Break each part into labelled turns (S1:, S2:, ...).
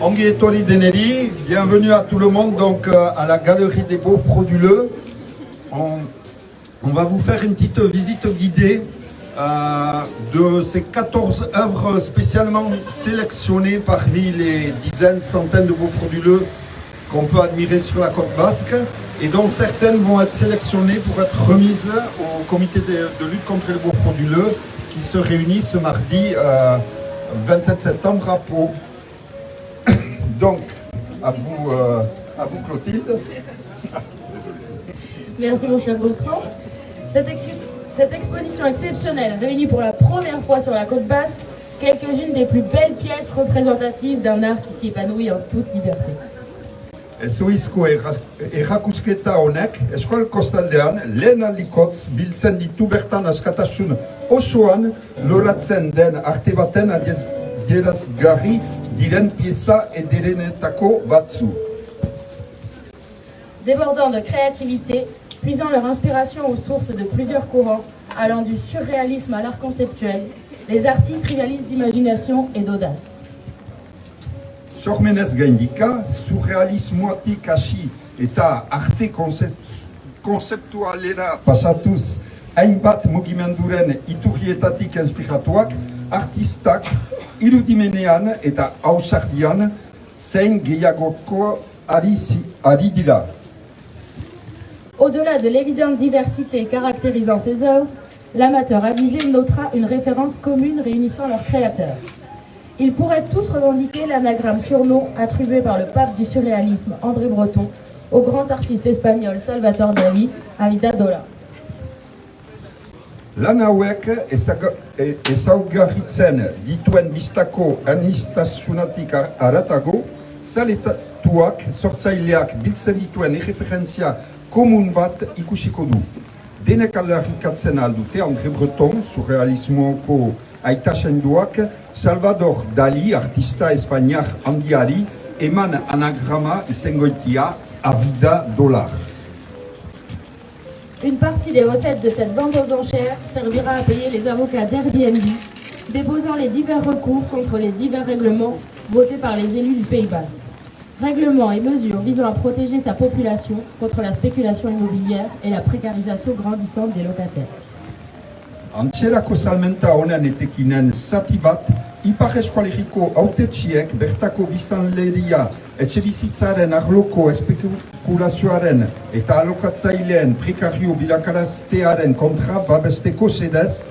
S1: Ongi etorri deneri, bienvenue à tout le monde donc à la Galerie des Beaux Frauduleux. On va vous faire une petite visite guidée de ces 14 œuvres spécialement sélectionnées parmi les dizaines, centaines de beaux frauduleux qu'on peut admirer sur la côte basque et dont certaines vont être sélectionnées pour être remises au comité de lutte contre les beaux frauduleux qui se réunit ce mardi 27 septembre à Pau. Donc, à vous Clotilde.
S2: Merci mon cher Bertrand. Cette exposition exceptionnelle réunit pour la première fois sur la côte basque quelques-unes des plus belles pièces représentatives d'un art qui s'y épanouit en toute liberté.
S1: Ezoizko erakusketa honek, Eskol Kostaldean, lehen aldikotz biltzen ditu bertan askatasun osoan loratzen den arte baten adierazgarri diren pieza ederenetako batzu.
S2: Débordant de créativité, puisant leur inspiration aux sources de plusieurs courants, allant du surréalisme à l'art conceptuel, les artistes rivalisent d'imagination et d'audace.
S1: Sormenez gaindika, surrealismoatik hasi eta arte konzeptualera pasatuz hainbat mugimenduren iturrietatik inspiratuak, artistak irudimenean eta ausardian zein gehiagoko ari dira.
S2: Au-delà de l'évidente diversité caractérisant ces œuvres, l'amateur avisé notera une référence commune réunissant leurs créateurs. Ils pourraient tous revendiquer l'anagramme surnom attribué par le pape du surréalisme André Breton au grand artiste espagnol Salvador Dalí, Vida Dola.
S1: Lan hauek ezaugarritzen dituen bistako anistasunatik aratago, zaletatuak sortzaileak biltzen dituen erreferentzia komun bat ikusiko du. Denek aldarrikatzen aldute André Breton, surrealismoko aita sendoak, Salvador Dalí, artista espainiar handiari, eman anagrama izengoitia Vida Dola.
S2: Une partie des recettes de cette vente aux enchères servira à payer les avocats d'Airbnb, déposant les divers recours contre les divers règlements votés par les élus du Pays basque. Règlements et mesures visant à protéger sa population contre la spéculation immobilière et la précarisation grandissante des locataires.
S1: Antxerako salmenta honen etekinen zati bat, Ipar Eskualeriko hautetsiek bertako biztanleria etxebizitzaren arloko espekulazioaren eta alokatzaileen prekario bilakaraztearen kontra babesteko sedez,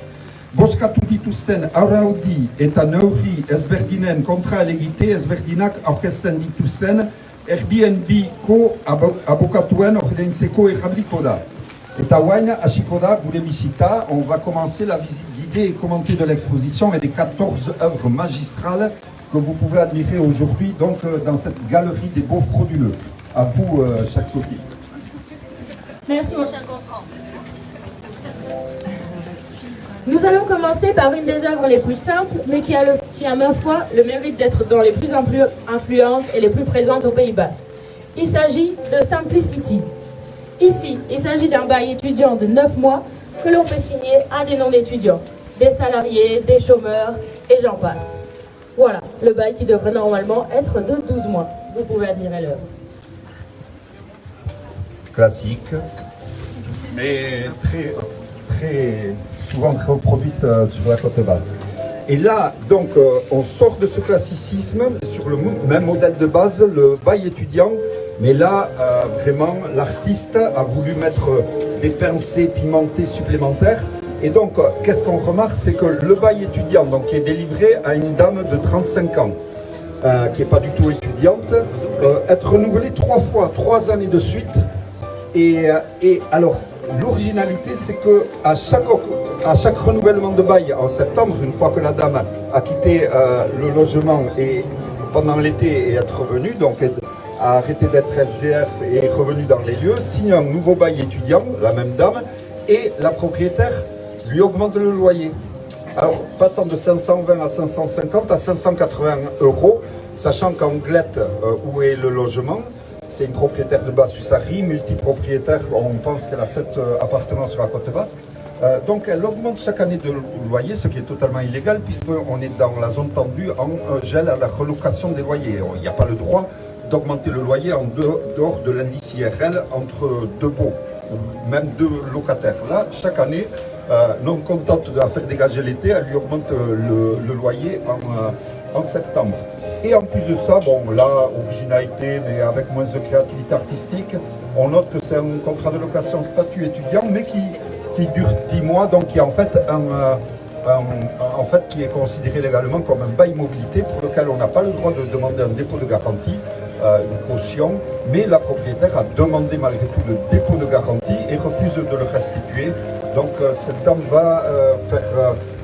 S1: bozkatu dituzten araudi eta neurri ezberdinen kontra elegite ezberdinak aurkezten dituzten Airbnb-ko abokatuen ordaintzeko errabliko da. Et à Wayne, à Chicoda, gure bisita, on va commencer la visite guidée et commentée de l'exposition et des 14 œuvres magistrales que vous pouvez admirer aujourd'hui donc dans cette galerie des beaux frauduleux. À vous, chaque Sophie.
S2: Merci mon cher Gontran. Nous allons commencer par une des œuvres les plus simples, mais qui a ma foi le mérite d'être dans les plus influentes et les plus présentes au Pays basque. Il s'agit de Simplicity. Ici, il s'agit d'un bail étudiant de 9 mois que l'on peut signer à des non-étudiants, des salariés, des chômeurs, et j'en passe. Voilà, le bail qui devrait normalement être de 12 mois. Vous pouvez admirer l'œuvre.
S1: Classique, mais très souvent reproduite sur la côte basque. Et là, donc, on sort de ce classicisme sur le même modèle de base, le bail étudiant. Mais là, vraiment, l'artiste a voulu mettre des pincées pimentées supplémentaires. Et donc, qu'est-ce qu'on remarque, c'est que le bail étudiant, donc, qui est délivré à une dame de 35 ans, qui n'est pas du tout étudiante, être renouvelé 3 fois, 3 années de suite. Et alors, l'originalité, c'est qu'à chaque renouvellement de bail en septembre, une fois que la dame a quitté le logement et pendant l'été et être revenue, donc a arrêté d'être SDF et est revenu dans les lieux, signe un nouveau bail étudiant, la même dame, et la propriétaire lui augmente le loyer. Alors, passant de 520 à 550 à 580 €, sachant qu'en Glette, où est le logement, c'est une propriétaire de Basse-Hussarri, multipropriétaire, on pense qu'elle a 7 appartements sur la côte basque. Donc elle augmente chaque année de loyer, ce qui est totalement illégal puisqu'on est dans la zone tendue en gel à la relocation des loyers. Il n'y a pas le droit d'augmenter le loyer en dehors de l'indice IRL entre deux baux, même deux locataires. Là, chaque année, non contente de la faire dégager l'été, elle lui augmente le loyer en septembre. Et en plus de ça, bon là, originalité, mais avec moins de créativité artistique, on note que c'est un contrat de location statut étudiant, mais qui dure 10 mois, donc qui est en fait qui est considéré légalement comme un bail mobilité pour lequel on n'a pas le droit de demander un dépôt de garantie, une caution, mais la propriétaire a demandé malgré tout le dépôt de garantie et refuse de le restituer. Donc cette dame va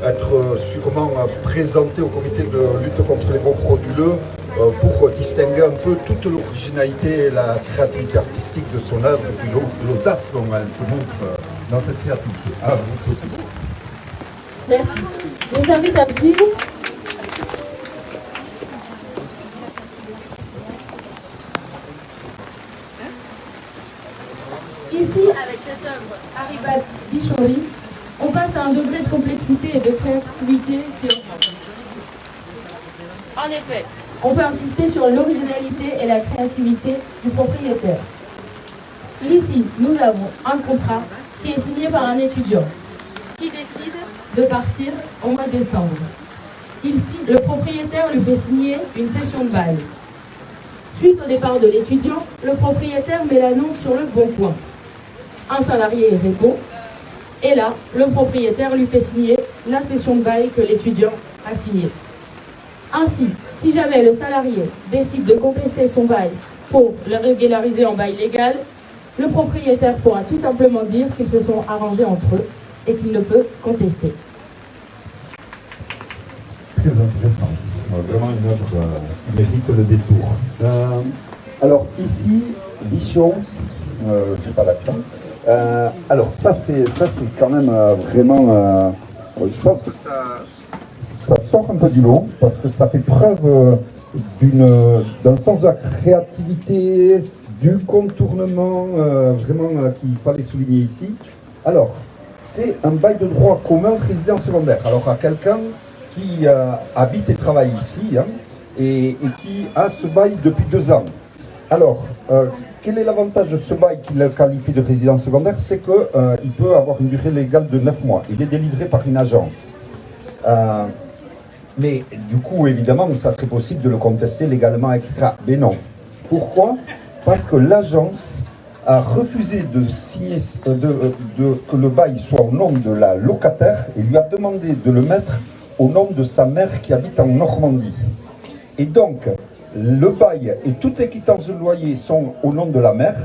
S1: être sûrement présentée au comité de lutte contre les baux frauduleux pour distinguer un peu toute l'originalité et la créativité artistique de son œuvre et puis l'audace dont elle se montre dans cette créativité. Ah, vous aussi.
S2: Merci. Je vous invite à me suivre. Ici, avec cette œuvre Haribat Bichori, on passe à un degré de complexité et de créativité qui augmente. En effet, on peut insister sur l'originalité et la créativité du propriétaire. Ici, nous avons un contrat qui est signé par un étudiant qui décide de partir au mois de décembre. Ici, le propriétaire lui fait signer une cession de bail. Suite au départ de l'étudiant, le propriétaire met l'annonce sur le bon coin. Un salarié répond, et là, le propriétaire lui fait signer la cession de bail que l'étudiant a signée. Ainsi, si jamais le salarié décide de contester son bail pour le régulariser en bail légal, le propriétaire pourra tout simplement dire qu'ils se sont arrangés entre eux et qu'il ne peut contester.
S1: Très intéressant. Vraiment une œuvre qui mérite le détour. Alors ici, Bichon, je n'ai pas l'accent. Alors ça c'est quand même vraiment, je pense que ça sort un peu du lot parce que ça fait preuve d'un sens de la créativité, du contournement vraiment qu'il fallait souligner ici. Alors, c'est un bail de droit commun résidence secondaire. Alors à quelqu'un qui habite et travaille ici et qui a ce bail depuis 2 ans. Alors, quel est l'avantage de ce bail qui le qualifie de résidence secondaire? C'est qu'il peut avoir une durée légale de 9 mois. Il est délivré par une agence. Mais du coup, évidemment, ça serait possible de le contester légalement, etc. Mais non. Pourquoi? Parce que l'agence a refusé de signer, que le bail soit au nom de la locataire et lui a demandé de le mettre au nom de sa mère qui habite en Normandie. Et donc, le bail et toute les quittances de loyer sont au nom de la mère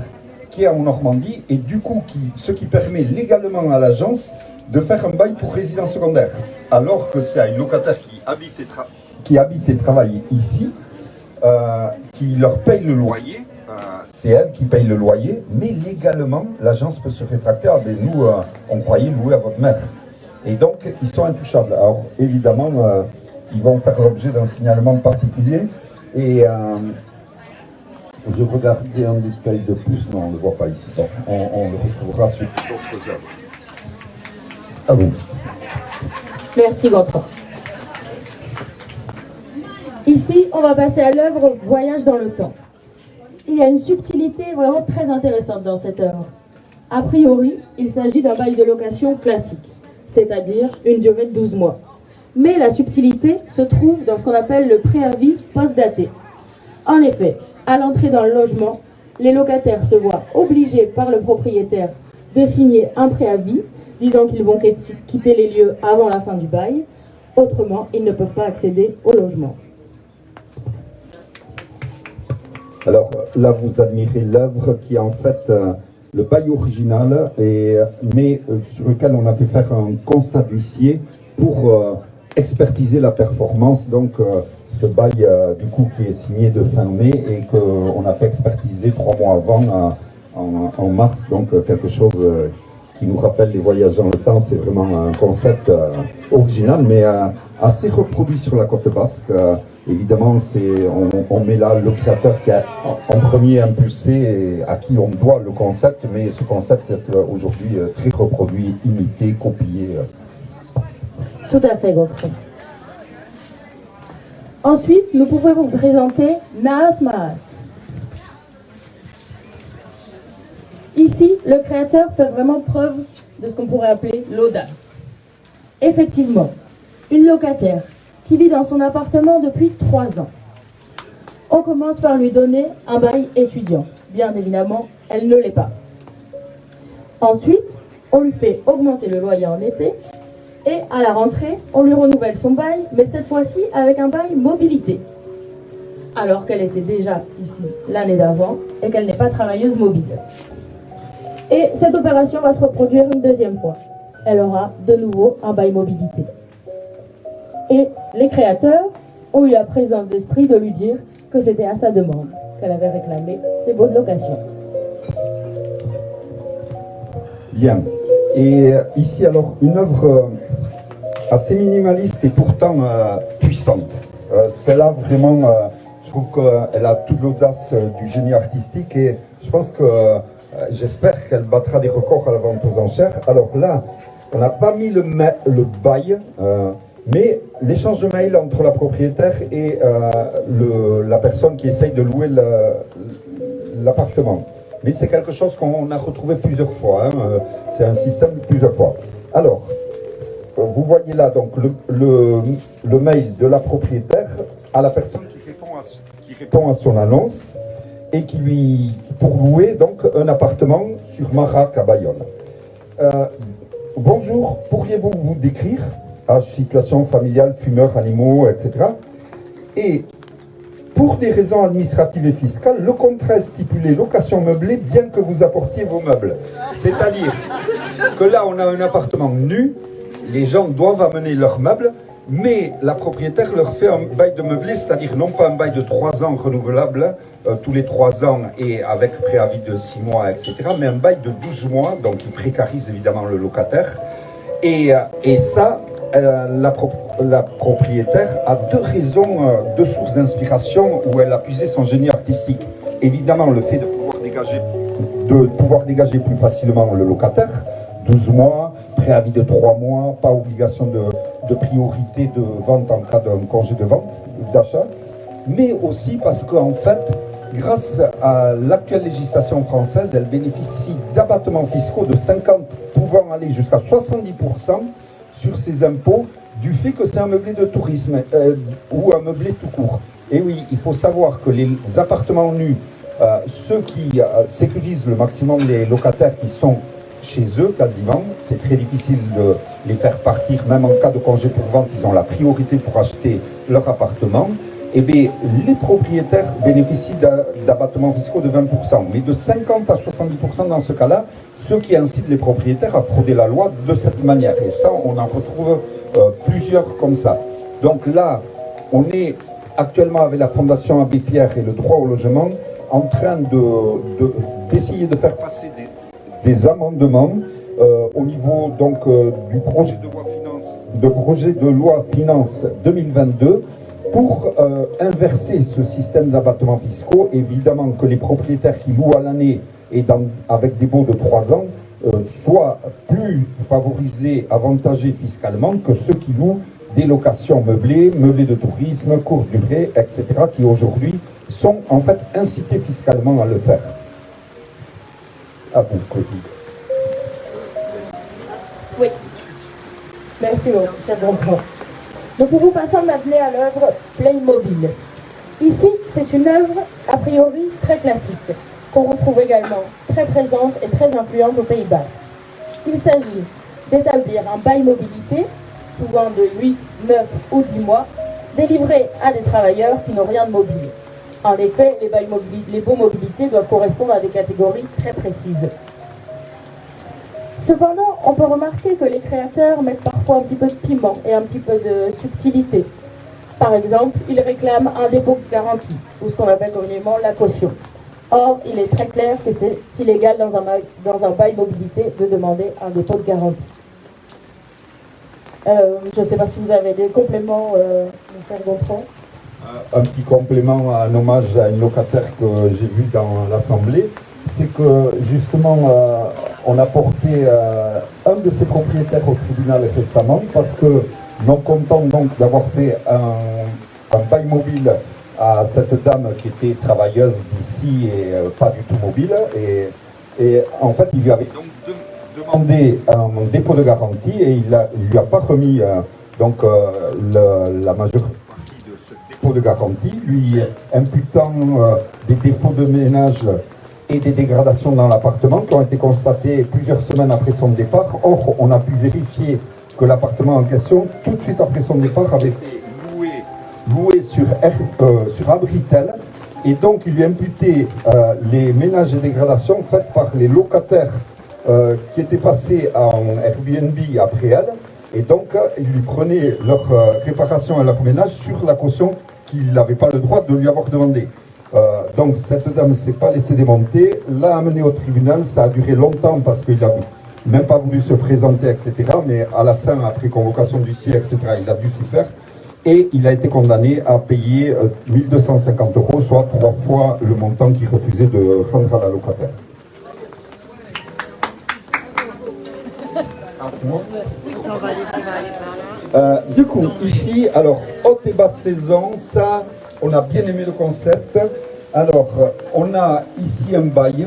S1: qui est en Normandie et du coup, ce qui permet légalement à l'agence de faire un bail pour résidence secondaire. Alors que c'est à une locataire qui habite et travaille ici, qui leur paye le loyer. C'est elle qui paye le loyer, mais légalement, l'agence peut se rétracter. Ah, ben nous, on croyait louer à votre mère. Et donc, ils sont intouchables. Alors, évidemment, ils vont faire l'objet d'un signalement particulier. Et je regardais un détail de plus. Non, on ne le voit pas ici. Bon, on le retrouvera sur d'autres œuvres. À vous.
S2: Merci, Gontran. Ici, on va passer à l'œuvre Voyage dans le temps. Il y a une subtilité vraiment très intéressante dans cette œuvre. A priori, il s'agit d'un bail de location classique, c'est-à-dire une durée de 12 mois. Mais la subtilité se trouve dans ce qu'on appelle le préavis post-daté. En effet, à l'entrée dans le logement, les locataires se voient obligés par le propriétaire de signer un préavis, disant qu'ils vont quitter les lieux avant la fin du bail. Autrement, ils ne peuvent pas accéder au logement.
S1: Alors là, vous admirez l'œuvre qui est en fait le bail original, mais sur lequel on a fait faire un constat d'huissier pour expertiser la performance. Donc ce bail du coup qui est signé de fin mai et qu'on a fait expertiser 3 mois avant, en mars. Donc quelque chose qui nous rappelle les voyages dans le temps. C'est vraiment un concept original, mais assez reproduit sur la côte basque. évidemment, on met là le créateur qui a en premier impulsé et à qui on doit le concept, mais ce concept est aujourd'hui très reproduit, imité, copié.
S2: Tout à fait, Godfrey. Ensuite, nous pouvons vous présenter Naas Maas. Ici, le créateur fait vraiment preuve de ce qu'on pourrait appeler l'audace. Effectivement, une locataire qui vit dans son appartement depuis 3 ans. On commence par lui donner un bail étudiant. Bien évidemment, elle ne l'est pas. Ensuite, on lui fait augmenter le loyer en été et à la rentrée, on lui renouvelle son bail, mais cette fois-ci avec un bail mobilité. Alors qu'elle était déjà ici l'année d'avant et qu'elle n'est pas travailleuse mobile. Et cette opération va se reproduire une deuxième fois. Elle aura de nouveau un bail mobilité. Et les créateurs ont eu la présence d'esprit de lui dire que c'était à sa demande qu'elle avait réclamé ces baux de location.
S1: Bien. Et ici, alors, une œuvre assez minimaliste et pourtant puissante. Celle-là, vraiment, je trouve qu'elle a toute l'audace du génie artistique et je pense que j'espère qu'elle battra des records à la vente aux enchères. Alors là, on n'a pas mis le bail, mais l'échange de mail entre la propriétaire et la personne qui essaye de louer l'appartement. Mais c'est quelque chose qu'on a retrouvé plusieurs fois. C'est un système de plusieurs fois. Alors, vous voyez là donc le mail de la propriétaire à la personne qui répond à son annonce et pour louer donc un appartement sur Marac à Bayonne. Bonjour, pourriez-vous vous décrire? Âge, situation familiale, fumeur, animaux, etc. Et pour des raisons administratives et fiscales, le contrat est stipulé location meublée bien que vous apportiez vos meubles. C'est-à-dire que là, on a un appartement nu, les gens doivent amener leurs meubles, mais la propriétaire leur fait un bail de meublé, c'est-à-dire non pas un bail de 3 ans renouvelable, tous les 3 ans et avec préavis de 6 mois, etc., mais un bail de 12 mois, donc qui précarise évidemment le locataire. Et ça, la propriétaire a 2 raisons, 2 sources d'inspiration où elle a puisé son génie artistique. Évidemment, le fait de pouvoir dégager plus facilement le locataire, 12 mois, préavis de 3 mois, pas obligation de priorité de vente en cas d'un congé de vente, d'achat, mais aussi parce qu'en fait, grâce à l'actuelle législation française, elle bénéficie d'abattements fiscaux de 50, pouvant aller jusqu'à 70% sur ses impôts, du fait que c'est un meublé de tourisme ou un meublé tout court. Et oui, il faut savoir que les appartements nus, ceux qui sécurisent le maximum les locataires qui sont chez eux quasiment, c'est très difficile de les faire partir, même en cas de congé pour vente, ils ont la priorité pour acheter leur appartement. Eh bien, les propriétaires bénéficient d'abattements fiscaux de 20%, mais de 50 à 70% dans ce cas-là, ceux qui incitent les propriétaires à frauder la loi de cette manière. Et ça, on en retrouve plusieurs comme ça. Donc là, on est actuellement avec la Fondation Abbé Pierre et le droit au logement en train d'essayer de faire passer des amendements au niveau donc du projet de loi finance 2022 pour inverser ce système d'abattements fiscaux. Évidemment que les propriétaires qui louent à l'année et avec des baux de 3 ans soient plus favorisés, avantagés fiscalement que ceux qui louent des locations meublées, meublées de tourisme, courte durée, etc., qui aujourd'hui sont en fait incités fiscalement à le faire. À vous, Cody.
S2: Oui. Merci beaucoup, cher Gontran. Nous pouvons passer maintenant à l'œuvre Playmobil. Ici, c'est une œuvre a priori très classique, qu'on retrouve également très présente et très influente au Pays Basque. Il s'agit d'établir un bail mobilité, souvent de 8, 9 ou 10 mois, délivré à des travailleurs qui n'ont rien de mobile. En effet, les baux mobilité doivent correspondre à des catégories très précises. Cependant, on peut remarquer que les créateurs mettent parfois un petit peu de piment et un petit peu de subtilité. Par exemple, ils réclament un dépôt de garantie, ou ce qu'on appelle communément la caution. Or, il est très clair que c'est illégal dans un bail mobilité de demander un dépôt de garantie. Je ne sais pas si vous avez des compléments, M. Gontran.
S1: un petit complément, un hommage à une locataire que j'ai vue dans l'Assemblée, c'est que justement, on a porté un de ses propriétaires au tribunal récemment parce que, non content donc d'avoir fait un bail mobile à cette dame qui était travailleuse d'ici et pas du tout mobile, et en fait il lui avait donc demandé un dépôt de garantie et il lui a pas remis la majeure partie de ce dépôt de garantie, lui imputant des défauts de ménage et des dégradations dans l'appartement qui ont été constatées plusieurs semaines après son départ. Or, on a pu vérifier que l'appartement en question, tout de suite après son départ, avait été loué sur Abritel, et donc il lui imputait les ménages et dégradations faites par les locataires qui étaient passés en Airbnb après elle, et donc il lui prenait leur réparation et leur ménage sur la caution qu'il n'avait pas le droit de lui avoir demandé. Donc cette dame ne s'est pas laissée démonter, l'a amené au tribunal, ça a duré longtemps parce qu'il n'a même pas voulu se présenter, etc. Mais à la fin, après convocation d'huissier, etc., il a dû s'y faire. Et il a été condamné à payer 1 250 €, soit 3 fois le montant qu'il refusait de rendre à la locataire. Ah, c'est moi ?
S3: On va aller par là.
S1: Du coup, ici, alors, haute et basse saison, ça, on a bien aimé le concept. Alors, on a ici un bail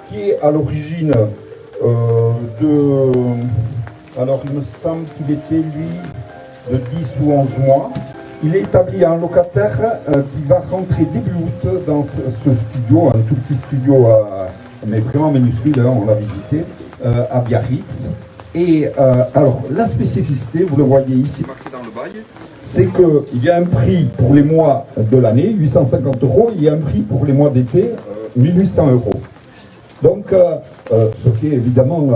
S1: qui est à l'origine alors il me semble qu'il était, lui, de 10 ou 11 mois. Il est établi à un locataire qui va rentrer début août dans ce studio, un tout petit studio, mais vraiment minuscule, hein, on l'a visité, à Biarritz. Et alors, la spécificité, vous le voyez ici marqué dans le bail, c'est qu'il y a un prix pour les mois de l'année, 850 €, il y a un prix pour les mois d'été, 1800 €. Donc, ce qui est évidemment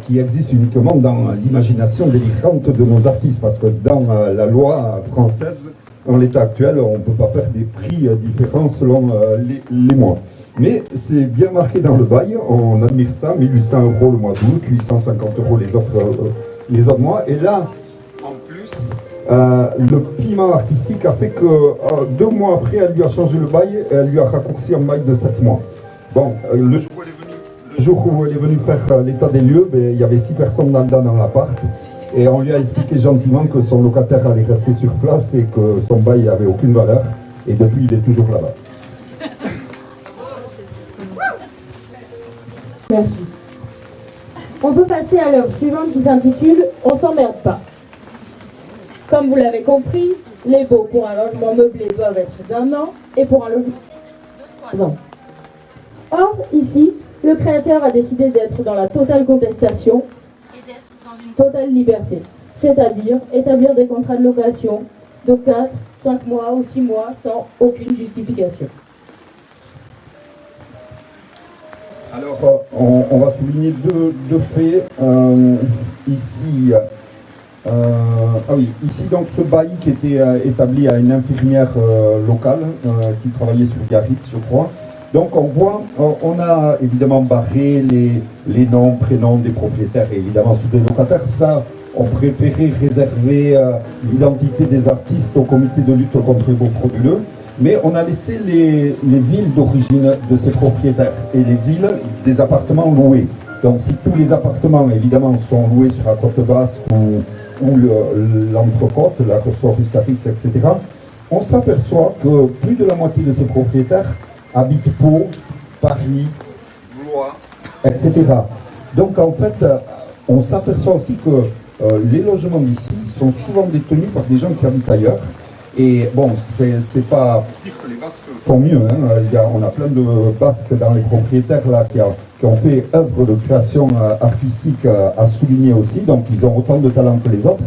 S1: qui existe uniquement dans l'imagination délirante de nos artistes, parce que dans la loi française, en l'état actuel, on ne peut pas faire des prix différents selon les mois. Mais c'est bien marqué dans le bail, on admire ça, 1800 € le mois d'août, 850 € les autres mois. Et là, en plus, le piment artistique a fait que 2 mois après, elle lui a changé le bail et elle lui a raccourci un bail de 7 mois. Bon, le jour où elle est venue faire l'état des lieux, il y avait 6 personnes dans l'appart. Et on lui a expliqué gentiment que son locataire allait rester sur place et que son bail n'avait aucune valeur. Et depuis, il est toujours là-bas.
S2: Merci. On peut passer à l'œuvre suivante qui s'intitule « On s'emmerde pas ». Comme vous l'avez compris, les baux pour un logement meublé doivent être d'1 an et pour un logement de 3 ans. Or, ici, le créateur a décidé d'être dans la totale contestation et d'être dans une totale liberté, c'est-à-dire établir des contrats de location de 4, 5 mois ou 6 mois sans aucune justification.
S1: Alors, on va souligner deux faits. Ici, ici donc ce bail qui était établi à une infirmière locale qui travaillait sur Biarritz, je crois. Donc on voit, on a évidemment barré les noms, prénoms des propriétaires et évidemment ceux des locataires. Ça, on préférait réserver l'identité des artistes au comité de lutte contre les baux frauduleux. Mais on a laissé les villes d'origine de ces propriétaires et les villes des appartements loués. Donc si tous les appartements évidemment sont loués sur la côte basque ou l'entrecôte, la Ressort-Russarix, etc., on s'aperçoit que plus de la moitié de ces propriétaires habitent Pau, Paris, Blois, etc. Donc en fait, on s'aperçoit aussi que les logements d'ici sont souvent détenus par des gens qui habitent ailleurs. Et bon, c'est pas dire que les Basques font mieux, hein. On a plein de Basques dans les propriétaires là qui ont fait œuvre de création artistique à souligner aussi, donc ils ont autant de talent que les autres.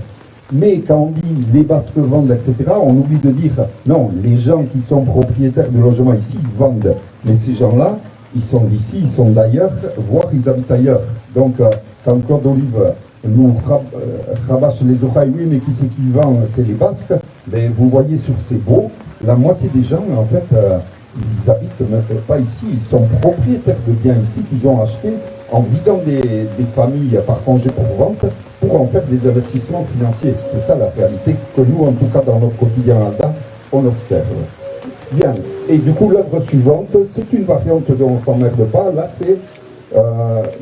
S1: Mais quand on dit les Basques vendent, etc., on oublie de dire non, les gens qui sont propriétaires de logements ici, ils vendent. Mais ces gens-là, ils sont d'ici, ils sont d'ailleurs, voire ils habitent ailleurs. Donc quand Claude Olive nous rabâche les oreilles, oui, mais qui c'est qui vend? C'est les Basques. Mais vous voyez sur ces baux, la moitié des gens, en fait, ils habitent même pas ici. Ils sont propriétaires de biens ici qu'ils ont achetés en vidant des familles par congé pour vente pour en faire des investissements financiers. C'est ça la réalité que nous, en tout cas dans notre quotidien Alda, on observe. Bien, et du coup l'œuvre suivante, c'est une variante de On s'emmerde pas. Là c'est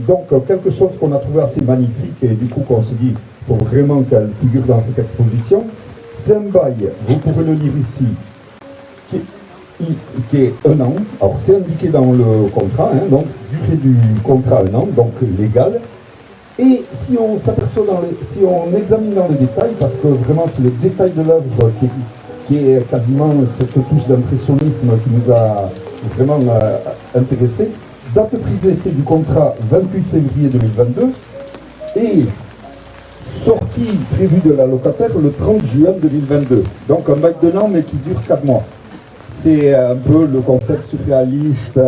S1: donc quelque chose qu'on a trouvé assez magnifique et du coup qu'on se dit il faut vraiment qu'elle figure dans cette exposition. C'est un bail, vous pouvez le lire ici, qui est 1 an. Alors c'est indiqué dans le contrat, hein, donc durée du contrat 1 an, donc légal. Et si on s'aperçoit si on examine dans les détails, parce que vraiment c'est le détail de l'œuvre qui est quasiment cette touche d'impressionnisme qui nous a vraiment intéressés. Date de prise d'effet du contrat 28 février 2022 et sortie prévue de la locataire le 30 juin 2022. Donc un bail d'1 an mais qui dure 4 mois. C'est un peu le concept surréaliste,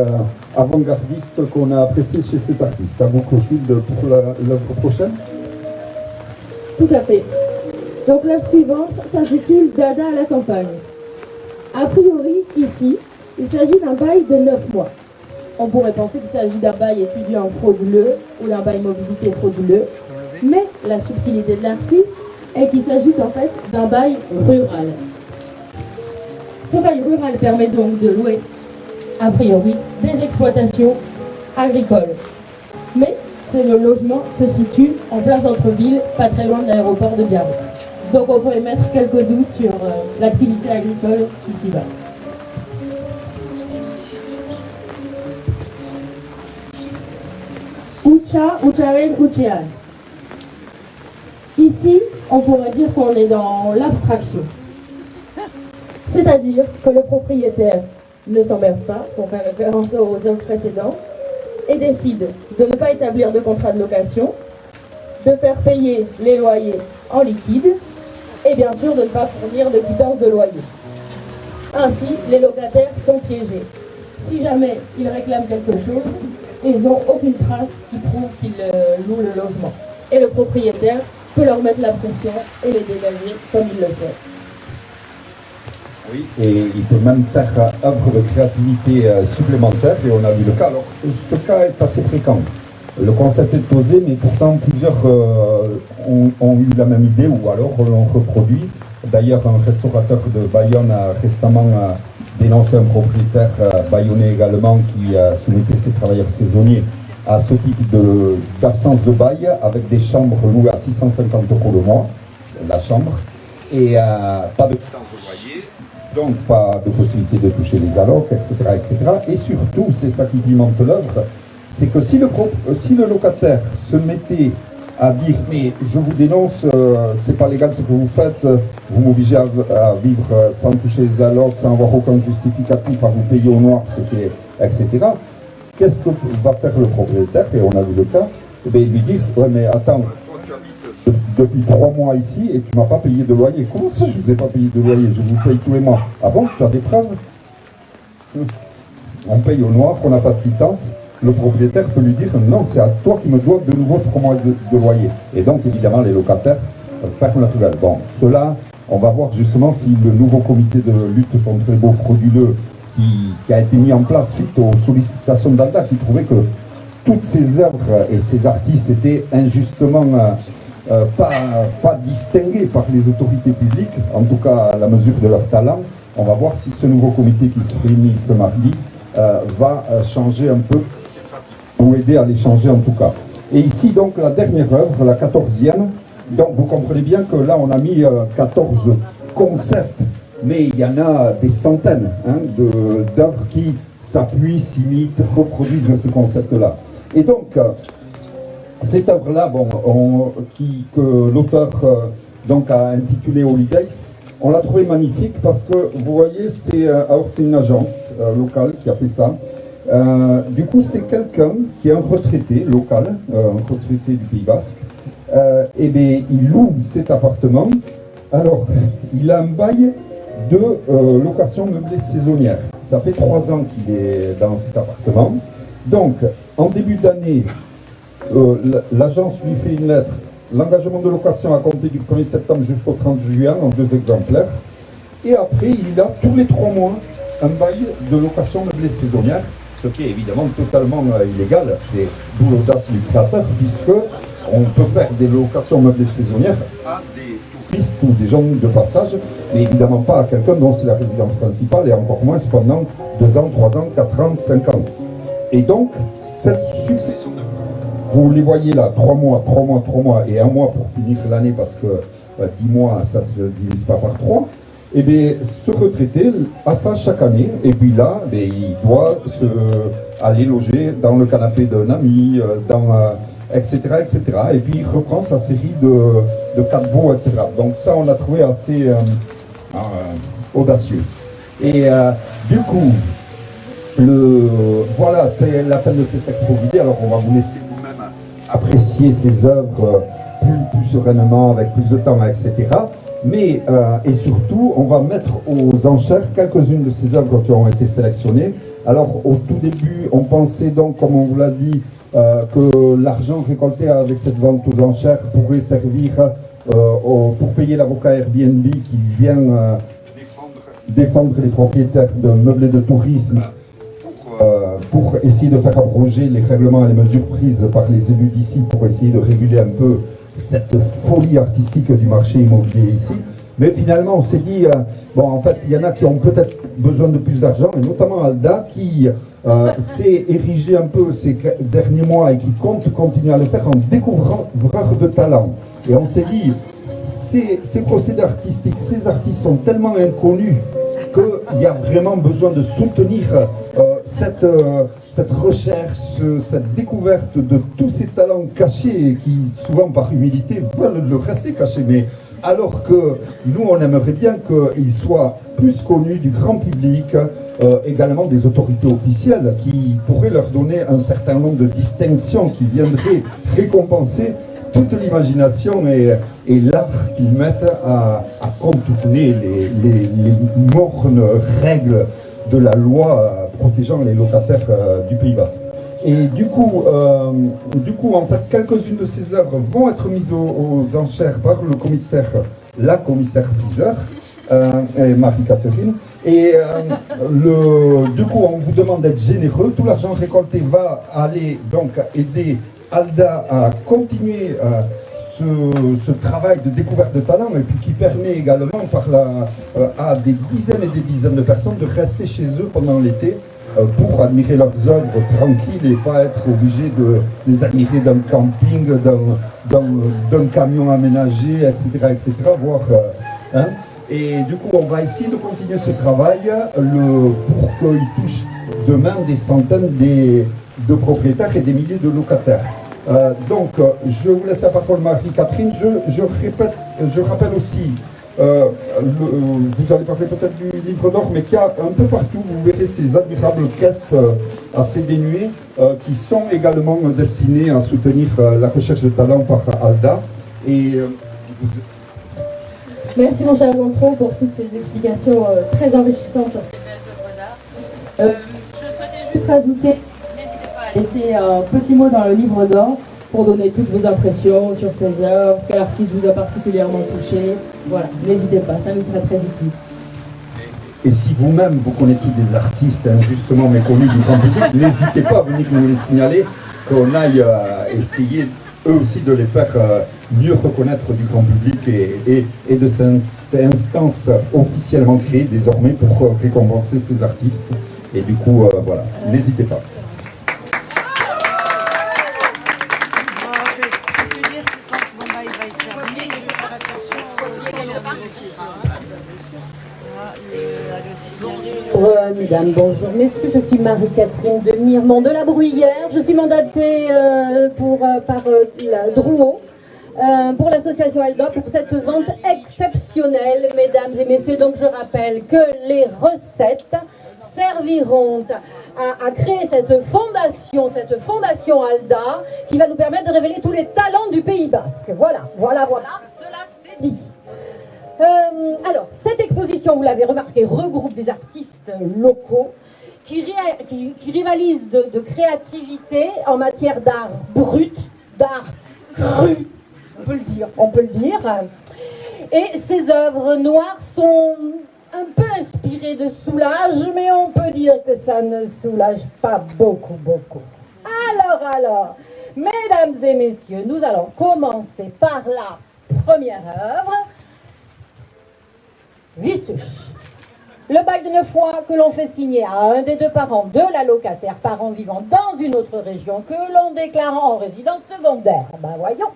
S1: avant-gardiste qu'on a apprécié chez cet artiste. À vous, Clotilde, pour l'œuvre prochaine.
S2: Tout à fait. Donc l'œuvre suivante s'intitule Dada à la campagne. A priori, ici, il s'agit d'un bail de 9 mois. On pourrait penser qu'il s'agit d'un bail étudiant frauduleux ou d'un bail mobilité frauduleux, mais la subtilité de l'artiste est qu'il s'agit en fait d'un bail rural. Ce bail rural permet donc de louer, a priori, des exploitations agricoles. Mais le logement se situe en plein centre-ville, pas très loin de l'aéroport de Biarritz. Donc on pourrait mettre quelques doutes sur l'activité agricole ici-bas. Ucha, Ucharen, Uchean. Ici, on pourrait dire qu'on est dans l'abstraction. C'est-à-dire que le propriétaire ne s'emmerde pas, pour faire référence aux œuvres précédentes, et décide de ne pas établir de contrat de location, de faire payer les loyers en liquide, et bien sûr de ne pas fournir de quittance de loyer. Ainsi, les locataires sont piégés. Si jamais ils réclament quelque chose, ils n'ont aucune trace qui prouve qu'ils louent le logement. Et le propriétaire peut leur mettre la pression et les dégager comme il le souhaite.
S1: Oui, et il peut même faire œuvre de créativité supplémentaire, et on a vu le cas. Alors, ce cas est assez fréquent. Le concept est posé, mais pourtant plusieurs ont eu la même idée, ou alors l'ont reproduit. D'ailleurs, un restaurateur de Bayonne a récemment dénoncé un propriétaire bayonnais également qui soumettait ses travailleurs saisonniers à ce type d'absence de bail, avec des chambres louées à 650 € le mois, la chambre, et pas de quittance de loyer, donc pas de possibilité de toucher les allocs, etc., etc. Et surtout, c'est ça qui pimente l'œuvre, c'est que si le locataire se mettait à dire « mais je vous dénonce, c'est pas légal ce que vous faites, vous m'obligez à vivre sans toucher les allocs, sans avoir aucun justificatif, à vous payer au noir, etc. » Qu'est-ce que va faire le propriétaire? Et on a vu le cas. Eh bien, lui dire « ouais mais attends, toi tu habites depuis 3 mois ici et tu m'as pas payé de loyer. Comment ça je vous ai pas payé de loyer? Je vous paye tous les mois. Ah bon, tu as des preuves? On paye au noir, on n'a pas de quittance. Le propriétaire peut lui dire non, c'est à toi qui me dois de nouveau 3 mois de loyer. Et donc évidemment les locataires ferment la poubelle. Bon, cela, on va voir justement si le nouveau comité de lutte contre les baux frauduleux qui a été mis en place suite aux sollicitations d'Alda, qui trouvait que toutes ces œuvres et ces artistes étaient injustement pas distingués par les autorités publiques, en tout cas à la mesure de leur talent. On va voir si ce nouveau comité qui se réunit ce mardi va changer un peu, ou aider à les changer en tout cas. Et ici donc la dernière œuvre, la 14e, donc vous comprenez bien que là on a mis 14 concepts, mais il y en a des centaines d'œuvres qui s'appuient, s'imitent, reproduisent ce concept-là. Et donc, cette œuvre-là, que l'auteur a intitulée Holidays, on l'a trouvée magnifique parce que, vous voyez, c'est une agence locale qui a fait ça. Du coup, c'est quelqu'un qui est un retraité local, un retraité du Pays Basque. Et bien, il loue cet appartement. Alors, il a un bail de location meublée saisonnière. Ça fait 3 ans qu'il est dans cet appartement. Donc, en début d'année, l'agence lui fait une lettre. L'engagement de location à compter du 1er septembre jusqu'au 30 juin en 2 exemplaires. Et après, il a tous les 3 mois un bail de location meublée saisonnière, ce qui est évidemment totalement illégal. C'est d'où l'audace du créateur, puisque on peut faire des locations meublées saisonnières à des touristes ou des gens de passage, mais évidemment pas à quelqu'un dont c'est la résidence principale, et encore moins pendant 2 ans, 3 ans, 4 ans, 5 ans. Et donc, cette succession de... Vous les voyez là, 3 mois, 3 mois, 3 mois et 1 mois pour finir l'année, parce que 10 mois, ça ne se divise pas par 3. Et bien, se retraiter à ça chaque année, et puis là, il doit aller loger dans le canapé d'un ami, etc., etc. Et puis il reprend sa série de paquebots, etc. Donc ça, on l'a trouvé assez audacieux. Et du coup, voilà, c'est la fin de cette expo guidée. Alors on va vous laisser vous-même apprécier ces œuvres plus sereinement, avec plus de temps, etc. Mais, et surtout, on va mettre aux enchères quelques-unes de ces œuvres qui ont été sélectionnées. Alors, au tout début, on pensait donc, comme on vous l'a dit, que l'argent récolté avec cette vente aux enchères pourrait servir pour payer l'avocat Airbnb qui vient défendre les propriétaires de meublés de tourisme pour essayer de faire abroger les règlements et les mesures prises par les élus d'ici pour essayer de réguler un peu cette folie artistique du marché immobilier ici. Mais finalement, on s'est dit, bon, en fait, il y en a qui ont peut-être besoin de plus d'argent, et notamment Alda, qui s'est érigé un peu ces derniers mois et qui compte continuer à le faire en découvrant de talent. Et on s'est dit, ces procédés artistiques, ces artistes sont tellement inconnus qu'il y a vraiment besoin de soutenir cette recherche, cette découverte de tous ces talents cachés et qui, souvent par humilité, veulent le rester cachés. Mais alors que nous, on aimerait bien qu'ils soient plus connus du grand public, également des autorités officielles qui pourraient leur donner un certain nombre de distinctions qui viendraient récompenser toute l'imagination et l'art qu'ils mettent à contourner les mornes règles de la loi protégeant les locataires du Pays Basque. Et du coup, en fait, quelques-unes de ces œuvres vont être mises aux enchères par la commissaire-priseur, Marie-Catherine. Et du coup, on vous demande d'être généreux. Tout l'argent récolté va aller donc aider Alda à continuer ce travail de découverte de talent, et puis qui permet également à des dizaines et des dizaines de personnes de rester chez eux pendant l'été pour admirer leurs œuvres tranquilles et pas être obligés de les admirer d'un camping, d'un camion aménagé, etc. voire, hein. Et du coup, on va essayer de continuer ce travail pour qu'il touche demain des centaines de propriétaires et des milliers de locataires. Donc, je vous laisse la parole, Marie-Catherine. Je rappelle aussi, vous allez parler peut-être du livre d'or, mais qu'il y a un peu partout, vous verrez ces admirables caisses assez dénuées qui sont également destinées à soutenir la recherche de talent par Alda.
S2: Merci mon cher Gontran pour toutes ces explications très enrichissantes sur ces belles œuvres d'art. Je souhaitais juste rajouter, n'hésitez pas à laisser un petit mot dans le livre d'or pour donner toutes vos impressions sur ces œuvres, quel artiste vous a particulièrement touché. Voilà, n'hésitez pas, ça nous serait très utile.
S1: Et si vous-même vous connaissez des artistes injustement méconnus du grand public, n'hésitez pas à venir nous les signaler, qu'on aille essayer eux aussi de les faire mieux reconnaître du grand public et de cette instance officiellement créée désormais pour récompenser ces artistes. Et du coup, voilà, n'hésitez pas.
S4: Mesdames, bonjour messieurs, je suis Marie-Catherine de Miremont de la Bruyère. Je suis mandatée par la Drouot pour l'association Alda pour cette vente exceptionnelle, mesdames et messieurs. Donc je rappelle que les recettes serviront à créer cette fondation Alda qui va nous permettre de révéler tous les talents du Pays Basque. Voilà, cela c'est dit. Alors, cette exposition, vous l'avez remarqué, regroupe des artistes locaux qui rivalisent de créativité en matière d'art brut, d'art cru, on peut le dire. Et ces œuvres noires sont un peu inspirées de Soulages, mais on peut dire que ça ne soulage pas beaucoup. Alors, Mesdames et messieurs, nous allons commencer par la première œuvre, Visush. Le bail de 9 mois que l'on fait signer à un des deux parents de la locataire, parent vivant dans une autre région, que l'on déclare en résidence secondaire. Ben voyons.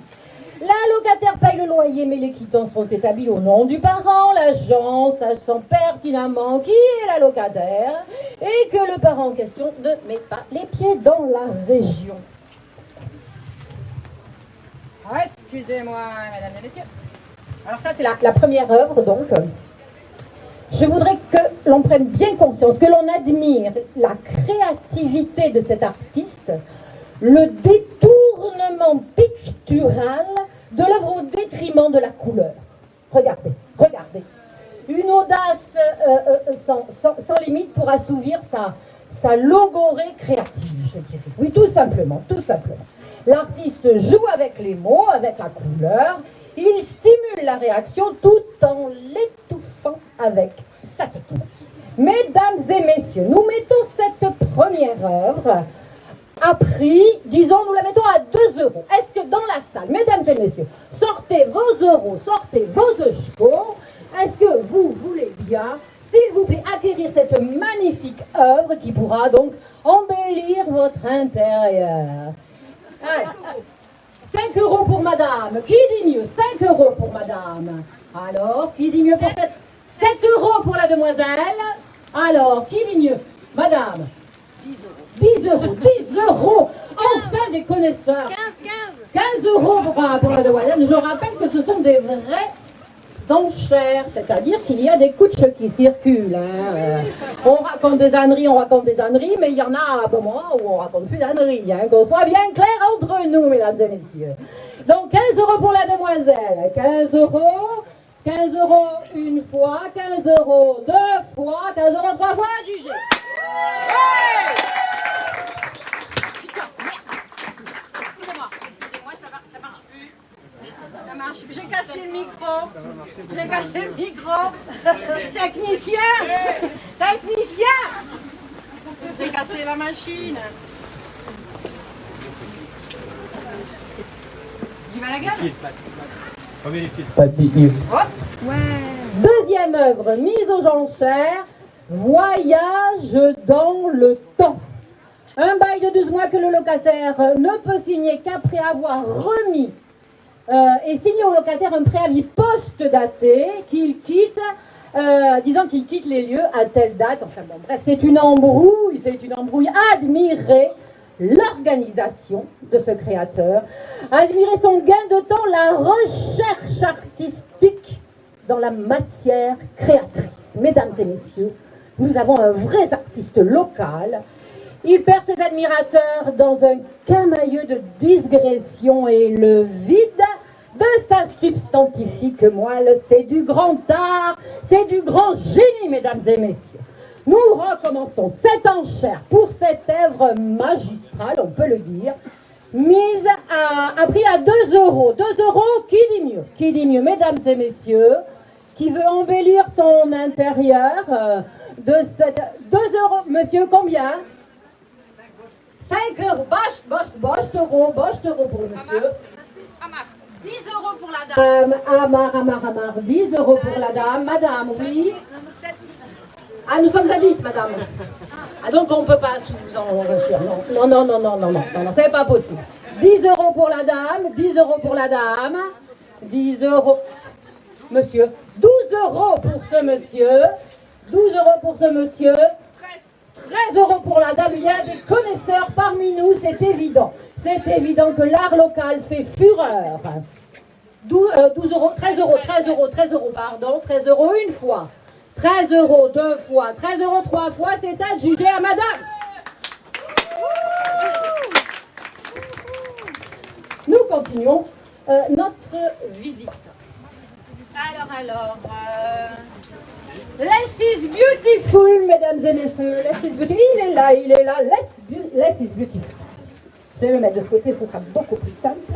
S4: La locataire paye le loyer, mais les quittances sont établies au nom du parent. L'agent sachant pertinemment qui est la locataire et que le parent en question ne met pas les pieds dans la région. Ah, excusez-moi, mesdames et messieurs. Alors ça, c'est la première œuvre, donc. Je voudrais que l'on prenne bien conscience, que l'on admire la créativité de cet artiste, le détournement pictural de l'œuvre au détriment de la couleur. Regardez, regardez. Une audace sans limite pour assouvir sa logorée créative, je dirais. Oui, tout simplement, tout simplement. L'artiste joue avec les mots, avec la couleur. Il stimule la réaction tout en l'étouffant avec sa technique. Mesdames et messieurs, nous mettons cette première œuvre à prix, disons, nous la mettons à 2 euros. Est-ce que dans la salle, mesdames et messieurs, sortez vos euros, sortez vos euros, est-ce que vous voulez bien, s'il vous plaît, acquérir cette magnifique œuvre qui pourra donc embellir votre intérieur? Allez. 5 euros pour madame. Qui dit mieux? 5 euros pour madame. Alors, qui dit mieux pour 7 euros pour la demoiselle. Alors, qui dit mieux? Madame. 10 euros. 10 euros. Enfin des connaisseurs. 15 euros pour la demoiselle. Je rappelle que ce sont des vraies enchères, c'est-à-dire qu'il y a des couches qui circulent. Hein. On raconte des âneries, mais il y en a un moment où on raconte plus d'âneries. Hein. Qu'on soit bien clair entre nous, mesdames et messieurs. Donc 15 euros pour la demoiselle, 15 euros, 15 euros une fois, 15 euros 2 fois, 15 euros 3 fois, jugé. J'ai cassé le micro. J'ai cassé le micro. Technicien. J'ai cassé la machine. Il va la gueule. Deuxième œuvre, mise aux enchères, Voyage dans le temps. Un bail de 12 mois que le locataire ne peut signer qu'après avoir remis et signé au locataire un préavis post-daté qu'il quitte, disant qu'il quitte les lieux à telle date. Enfin bon, bref, c'est une embrouille. Admirez l'organisation de ce créateur, admirez son gain de temps, la recherche artistique dans la matière créatrice. Mesdames et messieurs, nous avons un vrai artiste local. Il perd ses admirateurs dans un camailleux de digression et le vide de sa substantifique moelle. C'est du grand art, c'est du grand génie, mesdames et messieurs. Nous recommençons cette enchère pour cette œuvre magistrale, on peut le dire, mise à prix à 2 euros. 2 euros, qui dit mieux? Qui dit mieux, mesdames et messieurs, qui veut embellir son intérieur de cette... 2 euros, monsieur, combien? 5 euros, boche euros pour le monsieur. 10 euros pour la dame. Amar, 10 euros pour la dame. Madame, oui. Ah, nous sommes à 10, madame. Ah, donc on ne peut pas sous-enrichir. Non, c'est pas possible. 10 euros pour la dame, 10 euros pour la dame. 10 euros. Monsieur, 12 euros pour ce monsieur. 12 euros pour ce monsieur. 13 euros pour la dame. Il y a des connaisseurs parmi nous, c'est évident. C'est évident que l'art local fait fureur. 12 euros, 13 euros, 13 euros, pardon, 13 euros une fois. 13 euros 2 fois, 13 euros 3 fois, c'est adjugé à madame. Nous continuons notre visite. Alors, Less is beautiful, mesdames et messieurs. Less is beautiful. Il est là. Less is beautiful. Je vais le mettre de côté, ce sera beaucoup plus simple.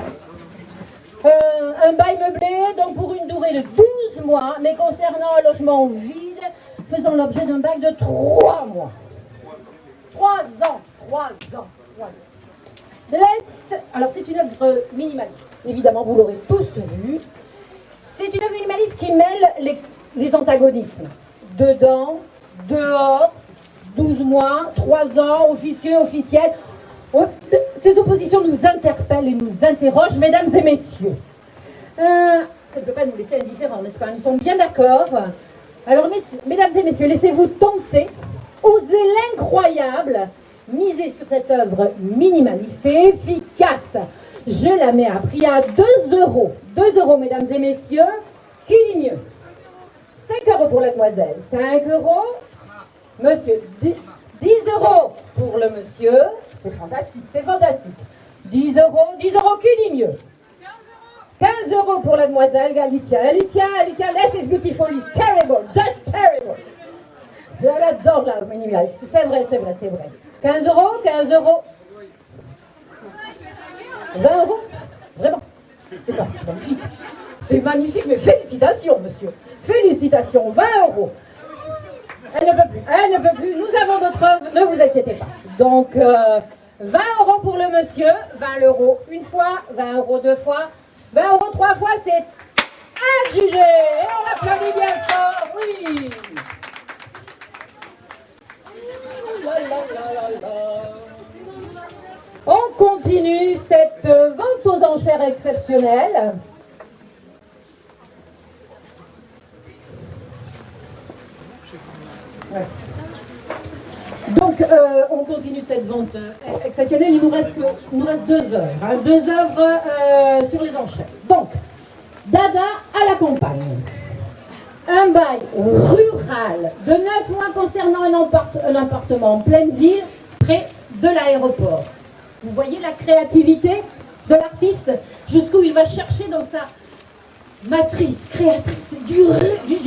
S4: Un bail meublé, donc pour une durée de 12 mois, mais concernant un logement vide, faisant l'objet d'un bail de 3 mois. 3 ans. Less Alors c'est une œuvre minimaliste, évidemment vous l'aurez tous vu. C'est une œuvre minimaliste qui mêle les antagonismes. Dedans, dehors, 12 mois, 3 ans, officieux, officiel. Cette opposition nous interpelle et nous interroge, mesdames et messieurs. Ça ne peut pas nous laisser indifférents, n'est-ce pas? Nous sommes bien d'accord. Alors, mesdames et messieurs, laissez-vous tenter, osez l'incroyable, misez sur cette œuvre minimaliste et efficace. Je la mets à prix à 2 euros. 2 euros, mesdames et messieurs. Qui dit mieux? 5 euros pour la demoiselle. 5 euros. Monsieur, 10 euros pour le monsieur. C'est fantastique, c'est fantastique. 10 euros. 10 euros, qui dit mieux? 15 euros pour la demoiselle Alicia. Alicia, this is beautiful, it's terrible, just terrible. J'adore la minimaliste. C'est vrai. 15 euros, 15 euros. 20 euros. Vraiment. C'est pas magnifique. C'est magnifique, mais félicitations, monsieur. Félicitations, 20 euros. Elle ne peut plus. Nous avons d'autres œuvres, ne vous inquiétez pas. Donc, 20 euros pour le monsieur, 20 euros une fois, 20 euros 2 fois, 20 euros 3 fois, c'est adjugé. Et on applaudit bien fort, oui. On continue cette vente aux enchères exceptionnelle. Ouais. Donc, on continue cette vente exceptionnelle. Il nous reste 2 œuvres. Hein, 2 œuvres sur les enchères. Donc, Dada à la campagne. Un bail rural de 9 mois concernant un appartement en pleine ville, près de l'aéroport. Vous voyez la créativité de l'artiste, jusqu'où il va chercher dans sa matrice créatrice du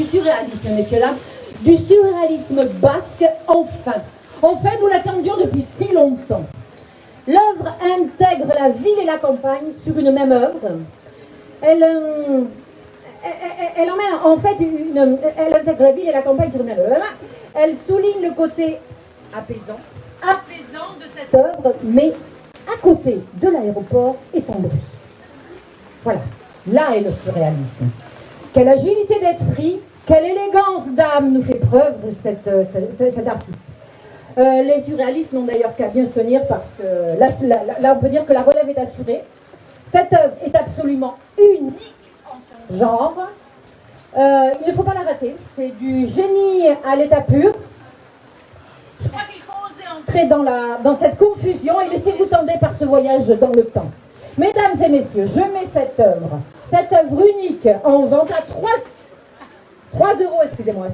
S4: surréalisme, messieurs, dames, du surréalisme basque, enfin. Enfin, nous l'attendions depuis si longtemps. L'œuvre intègre la ville et la campagne sur une même œuvre. Elle emmène en fait elle intègre la ville et la campagne sur une même œuvre. Elle souligne le côté apaisant de cette œuvre, mais à côté de l'aéroport et sans bruit. Voilà, là est le surréalisme. Quelle agilité d'esprit, quelle élégance d'âme nous fait preuve cet artiste. Les surréalistes n'ont d'ailleurs qu'à bien se tenir parce que là on peut dire que la relève est assurée. Cette œuvre est absolument unique en son genre. Il ne faut pas la rater. C'est du génie à l'état pur. Je crois qu'il faut oser entrer dans cette confusion et laissez-vous tenter par ce voyage dans le temps. Mesdames et messieurs, je mets cette œuvre unique en vente à 3 euros, excusez-moi.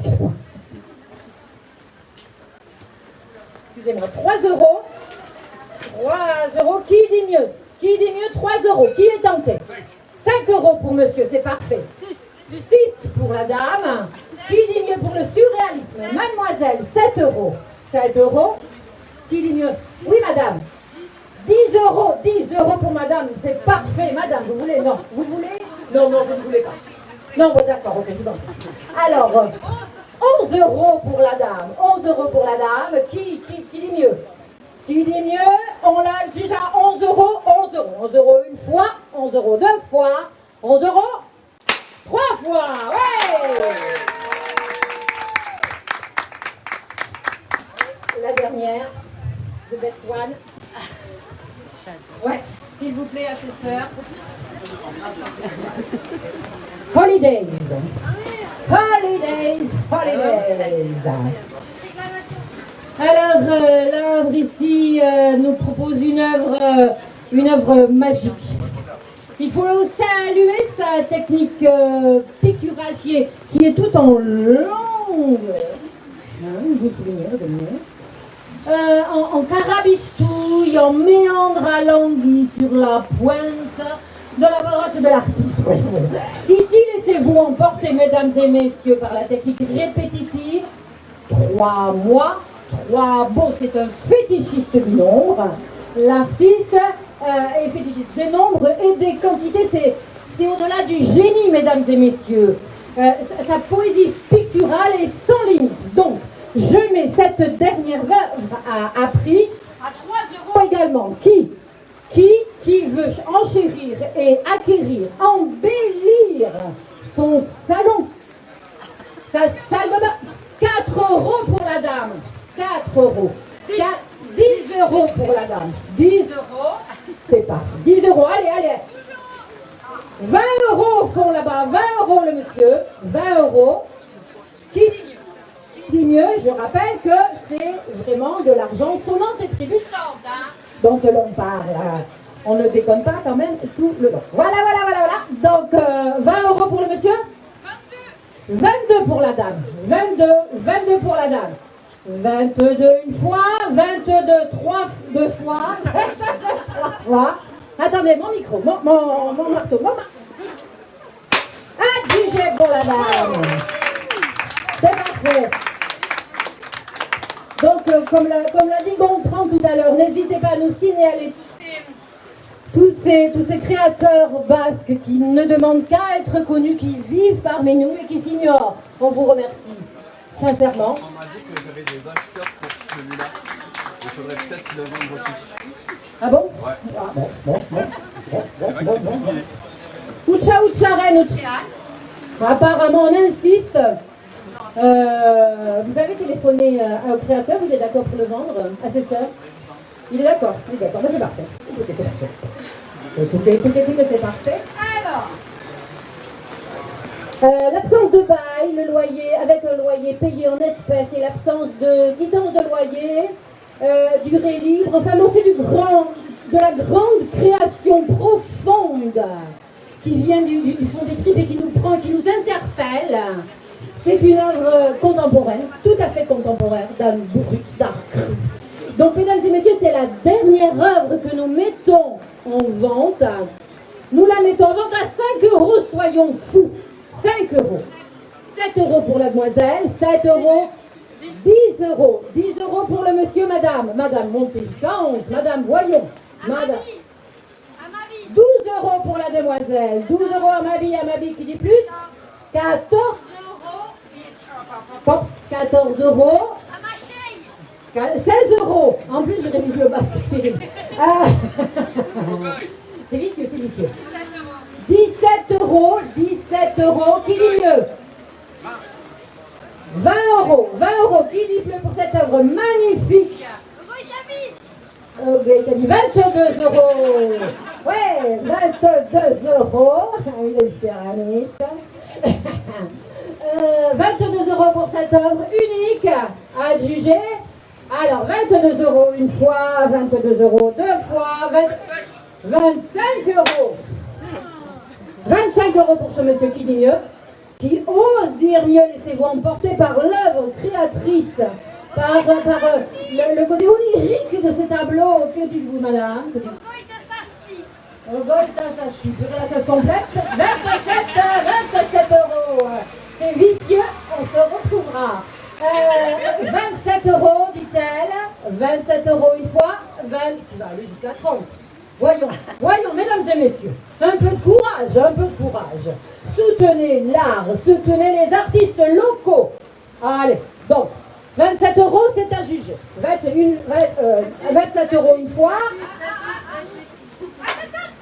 S4: 3 euros. 3 euros, qui dit mieux? 3 euros, qui est tenté? 5 euros pour monsieur, c'est parfait. 6 pour la dame. Qui dit mieux pour le surréalisme? Mademoiselle, 7 euros. 7 euros. Qui dit mieux? Oui, madame. 10 euros. 10 euros pour madame, c'est parfait. Madame, vous voulez? Non. Vous voulez? Non, vous ne voulez pas. Non, bon, d'accord, ok, je vous en prie. Alors, 11 euros pour la dame. 11 euros pour la dame. Qui dit mieux? Qui dit mieux? On l'a déjà 11 euros. 11 euros. 11 euros une fois. 11 euros 2 fois. 11 euros 3 fois. Ouais! La dernière. The best one. Ouais. S'il vous plaît, assesseur. Holidays. Alors, l'œuvre ici nous propose une œuvre magique. Il faut saluer sa technique picturale qui est tout en longue. En carabistouille, en méandre alangui sur la pointe de la brosse de l'artiste. Ici, laissez-vous emporter, mesdames et messieurs, par la technique répétitive. 3 mois, 3 beaux, c'est un fétichiste du nombre. L'artiste est fétichiste des nombres et des quantités. C'est au-delà du génie, mesdames et messieurs. Sa poésie picturale est sans limite. Donc, je mets cette dernière œuvre à prix à 3 euros également. Qui veut enchérir et acquérir, embellir son salon, sa salle de bain, 4 € pour la dame. 4 €. 10 € pour la dame. 10 €. C'est pas. 10 €. Allez. 20 € au fond là-bas. 20 € le monsieur. 20 €. Qui dit mieux? Je rappelle que c'est vraiment de l'argent sonnant et trébuchant dont l'on parle. On ne déconne pas quand même tout le long. Voilà. Donc 20 € pour le monsieur. 22 pour la dame. 22 pour la dame. 22 une fois, 22 deux fois, 3 fois. Attendez, mon micro, mon marteau, adjugé pour la dame. C'est parfait. Donc, comme l'a dit Gontran tout à l'heure, n'hésitez pas à nous signaler tous ces créateurs basques qui ne demandent qu'à être connus, qui vivent parmi nous et qui s'ignorent. On vous remercie sincèrement.
S5: On m'a dit que j'avais des acheteurs pour celui-là. Il faudrait peut-être le vendre aussi.
S4: Ah bon?
S5: Ouais.
S4: Ah, bon.
S5: C'est vrai que c'est plus stylé.
S4: Oucha, reine, oucha. Apparemment, on insiste. Vous avez téléphoné au créateur, il est d'accord pour le vendre à ses sœurs? Il est d'accord, mais c'est parfait. Écoutez, c'est parfait. Alors, l'absence de bail, le loyer, avec le loyer payé en espèces et l'absence de quittance de loyer, durée libre, enfin non, c'est de la grande création profonde qui vient du fond des tripes et qui nous prend, qui nous interpelle. C'est une œuvre contemporaine, tout à fait contemporaine, d'un brut d'art cru. Donc, mesdames et messieurs, c'est la dernière œuvre que nous mettons en vente. Nous la mettons en vente à 5 €, soyons fous. 5 €. 7 € pour la demoiselle, 7 €, 10 €. 10 € pour le monsieur, madame. Madame, montez jusqu'à 11. Madame, voyons. Madame. 12 € pour la demoiselle. 12 € à ma vie qui dit plus. 14 €. 14 €. 16 €. En plus, j'ai révisé le basque. C'est vicieux. 17 €. 17 €. Qui dit mieux? 20 €. 20 €. Qui dit mieux pour cette œuvre magnifique? Qui a dit 22 €. Ouais, 22 €. Il est spéraniste. 22 € pour cette œuvre unique à juger. Alors, 22 € une fois, 22 € deux fois, 25 €. 25 € pour ce monsieur qui dit mieux, qui ose dire mieux, laissez-vous emporter par l'œuvre créatrice, par le côté onirique de ce tableau. Que dites-vous, madame? Sur la case complète, 27 €. C'est vicieux, on se retrouvera. 27 €, dit-elle. 27 € une fois, 20, qui va aller jusqu'à 30. Voyons, mesdames et messieurs, un peu de courage. Soutenez l'art, soutenez les artistes locaux. Allez, donc, 27 €, c'est à juger. 27 € une fois.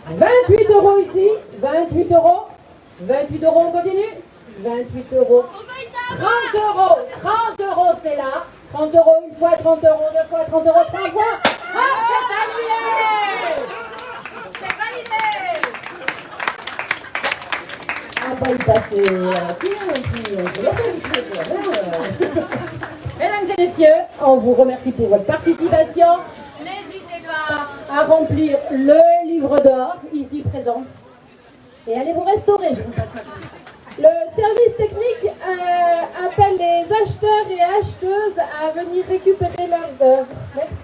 S4: 28 € ici, 28 €. 28 €, on continue. 28 €. 30 € c'est là. 30 € une fois, 30 € deux fois, 30 € trois fois. Ah, c'est annulé! C'est validé! On va y passer. Mesdames et messieurs, on vous remercie pour votre participation. N'hésitez pas à remplir le livre d'or ici présent. Et allez vous restaurer, je vous passe la place.
S6: Le service technique appelle les acheteurs et acheteuses à venir récupérer leurs œuvres. Merci.